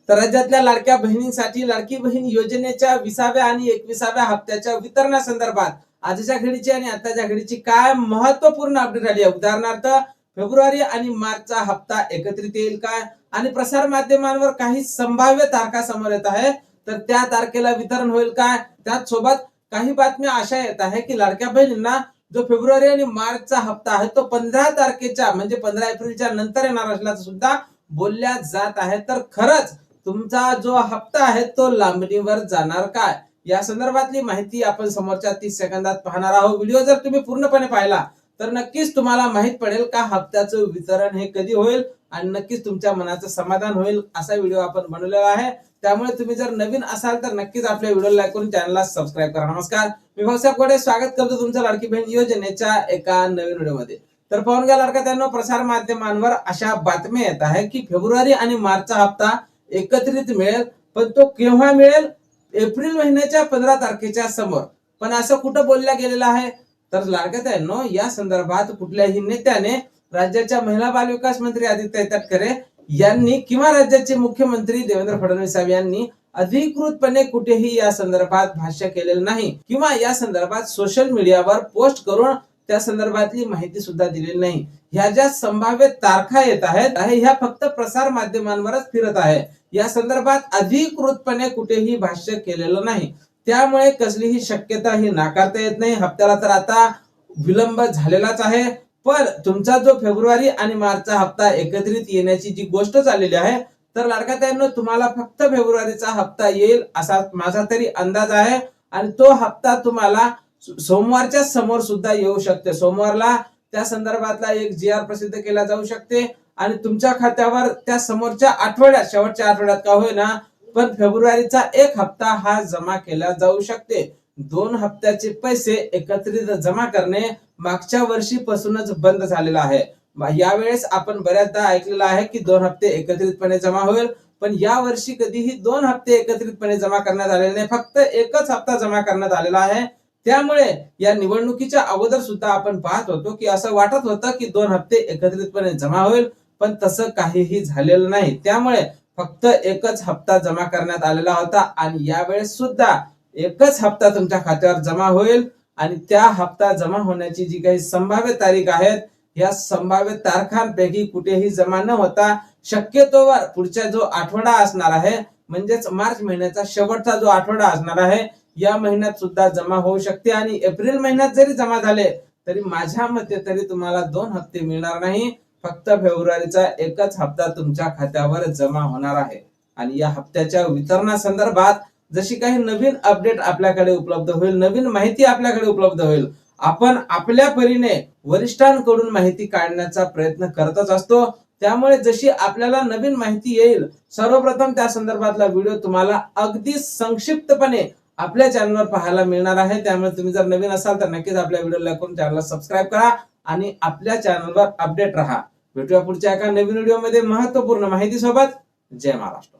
तर राज्यातल्या लाडक्या बहिणींसाठी लाडकी बहीण योजनेच्या 20व्या आणि 21व्या हप्त्याच्या वितरणासंदर्भात आजच्या घडीची आणि आताच्या घडीची काय महत्वपूर्ण अपडेट आली आहे। उदाहरणार्थ फेब्रुवारी आणि मार्चचा हप्ता एकत्रित येईल काय, आणि प्रसार माध्यमांवर काही संभाव्य तारखा समोर येत आहे, तर त्या तारखेला वितरण होईल काय। त्याच सोबत काही बातम्या अशा येत आहे की लाडक्या बहिणींना जो फेब्रुवारी आणि मार्चचा हप्ता आहे तो 15 तारखेच्या म्हणजे 15 एप्रिलच्या नंतर येणार असल्याचं सुद्धा बोलल्या जात आहे। तर खरंच तुमचा जो हप्ता आहे तो लांबणीवर जाणार काय, या संदर्भातली माहिती आपण समोरच्या 30 सेकंदात पाहणार आहोत। व्हिडिओ जर तुम्ही पूर्णपणे पाहिला तर नक्कीच तुम्हाला माहित पडेल का हप्त्याचं वितरण हे कधी होईल आणि नक्कीच तुमच्या मनाचं समाधान होईल असा व्हिडिओ आपण बनवलेला आहे। त्यामुळे तुम्ही जर नवीन असाल तर नक्कीच आपल्या व्हिडिओला लाईक करून चॅनलला सबस्क्राईब करा। नमस्कार, मी भाऊसाहेब कोडे स्वागत करतो तुमचं लाडकी बहीण योजनेच्या एका नवीन व्हिडिओमध्ये। तर पाहून घ्या लाडका त्यांना प्रसार माध्यमांवर अशा बातम्या येत आहे की फेब्रुवारी आणि मार्चचा हप्ता एकत्रित मिळेल, पण तो केव्हा मिळेल, एप्रिल महिन्याच्या 15 तारखेच्या समोर। पण असं कुठं बोलल्या गेलेलं आहे, तर लाडक्यानो या संदर्भात कुठल्याही नेत्याने राज्याच्या महिला बाल विकास मंत्री आदित्य तटकरे यांनी किंवा राज्याचे मुख्यमंत्री देवेंद्र फडणवीस यांनी अधिकृतपणे कुठेही या संदर्भात भाष्य केलेलं नाही किंवा या संदर्भात सोशल मीडियावर पोस्ट करून त्या संदर्भातली माहिती सुद्धा दिलेली नाही। ह्या ज्या संभाव्य तारखा येत आहेत ह्या फक्त प्रसार माध्यमांवरच फिरत आहे, या संदर्भात अधिकृतपणे कुठेही भाष्य केलेलं नाही। त्यामुळे कसलीही शक्यता ही नाकारता येत नाही। हप्त्याला तर आता विलंब झालेलाच आहे, पण तुमचा जो फेब्रुवारी आणि मार्चचा हप्ता एकत्रित येण्याची जी गोष्ट चाललेली आहे, तर लाडक्यानो तुम्हाला फक्त फेब्रुवारीचा हप्ता येईल असा माझा तरी अंदाज आहे, आणि तो हप्ता तुम्हाला सोमवारच्या समोर सुद्धा येऊ शकते। सोमवारला त्या संदर्भातला एक GR प्रसिद्ध केला जाऊ शकते आणि तुमच्या खात्यावर त्या समोरच्या आठवड्यात शेवटच्या आठवड्यात का होईना पण फेब्रुवारीचा एक हप्ता हा जमा केला जाऊ शकते। 2 हप्त्याचे पैसे एकत्रित जमा करणे मागच्या वर्षीपासूनच बंद झालेला आहे। यावेळेस आपण बऱ्याचदा ऐकलेलं आहे की 2 हप्ते एकत्रितपणे जमा होईल, पण या वर्षी कधीही 2 हप्ते एकत्रितपणे जमा करण्यात आलेले नाही, फक्त एकच हप्ता जमा करण्यात आलेला आहे। त्यामुळे या निवडणुकीच्या अगोदर सुद्धा आपण पाहत होतो की असं वाटत होतं की 2 हप्ते एकत्रितपणे जमा होईल, पण तसं काहीही झालेलं नाही। त्यामुळे फक्त एकच हप्ता जमा करण्यात आलेला होता आणि यावेळेस सुद्धा एकच हप्ता तुमच्या खात्यावर जमा होईल, आणि त्या हप्ता जमा होण्याची जी काही संभाव्य तारीख आहेत या संभाव्य तारखांपैकी कुठेही जमा न होता शक्यतोवर पुढचा जो आठवडा असणार आहे म्हणजेच मार्च महिन्याचा शेवटचा जो आठवडा असणार आहे या महिन्यात सुद्धा जमा होऊ शकते, आणि एप्रिल महिन्यात जरी जमा झाले तरी माझ्या मते तरी तुम्हाला 2 हप्ते मिळणार नाही, फक्त फेब्रुवारीचा एकच हप्ता तुमच्या खात्यावर जमा होणार आहे। आणि या हप्त्याच्या वितरणासंदर्भात जशी काही नवीन अपडेट आपल्याकडे उपलब्ध होईल, नवीन माहिती आपल्याकडे उपलब्ध होईल, आपण आपल्या परीने वरिष्ठांकडून माहिती काढण्याचा प्रयत्न करतच असतो। त्यामुळे जशी आपल्याला नवीन माहिती येईल सर्वप्रथम त्या संदर्भातला व्हिडिओ तुम्हाला अगदी संक्षिप्तपणे आपल्या चॅनलवर पाहायला मिळणार आहे। त्यामुळे तुम्ही जर नवीन असाल तर नक्कीच आपल्या व्हिडिओला लाईक करून चॅनलला सबस्क्राईब करा आणि आपल्या चॅनलवर अपडेट राहा। भेटूया पुढच्या एका नवीन व्हिडिओमध्ये महत्त्वपूर्ण माहिती सोबत। जय महाराष्ट्र।